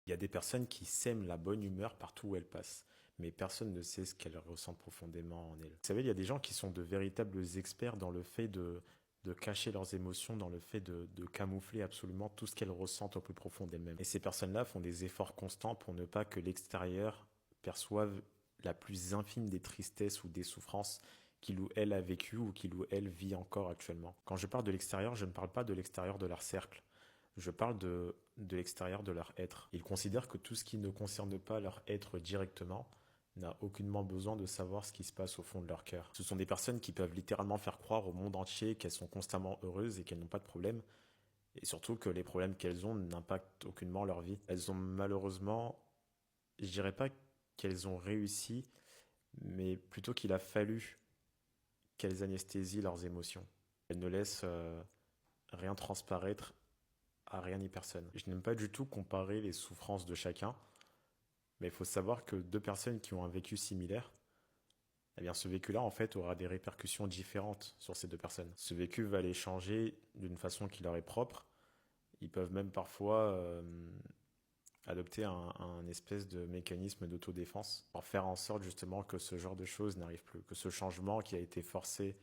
Il y a des personnes qui sèment la bonne humeur partout où elles passent, mais personne ne sait ce qu'elles ressentent profondément en elles. Vous savez, il y a des gens qui sont de véritables experts dans le fait de cacher leurs émotions, dans le fait de camoufler absolument tout ce qu'elles ressentent au plus profond d'elles-mêmes. Et ces personnes-là font des efforts constants pour ne pas que l'extérieur perçoive la plus infime des tristesses ou des souffrances qu'il ou elle a vécues ou qu'il ou elle vit encore actuellement. Quand je parle de l'extérieur, je ne parle pas de l'extérieur de leur cercle. Je parle de l'extérieur de leur être. Ils considèrent que tout ce qui ne concerne pas leur être directement n'a aucunement besoin de savoir ce qui se passe au fond de leur cœur. Ce sont des personnes qui peuvent littéralement faire croire au monde entier qu'elles sont constamment heureuses et qu'elles n'ont pas de problème, et surtout que les problèmes qu'elles ont n'impactent aucunement leur vie. Elles ont malheureusement, je dirais pas qu'elles ont réussi, mais plutôt qu'il a fallu qu'elles anesthésient leurs émotions. Elles ne laissent rien transparaître à rien ni personne. Je n'aime pas du tout comparer les souffrances de chacun, mais il faut savoir que deux personnes qui ont un vécu similaire, eh bien ce vécu-là en fait aura des répercussions différentes sur ces deux personnes. Ce vécu va les changer d'une façon qui leur est propre. Ils peuvent même parfois adopter un espèce de mécanisme d'autodéfense pour faire en sorte justement que ce genre de choses n'arrive plus, que ce changement qui a été forcé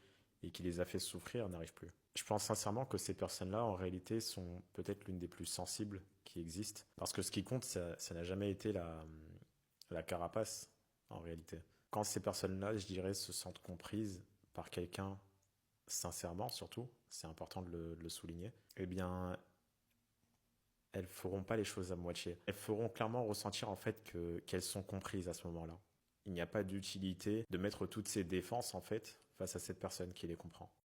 et qui les a fait souffrir n'arrive plus. Je pense sincèrement que ces personnes-là, en réalité, sont peut-être l'une des plus sensibles qui existent. Parce que ce qui compte, ça n'a jamais été la carapace, en réalité. Quand ces personnes-là, je dirais, se sentent comprises par quelqu'un, sincèrement surtout, c'est important de le souligner, eh bien, elles feront pas les choses à moitié. Elles feront clairement ressentir en fait qu'elles sont comprises à ce moment-là. Il n'y a pas d'utilité de mettre toutes ces défenses en fait face à cette personne qui les comprend.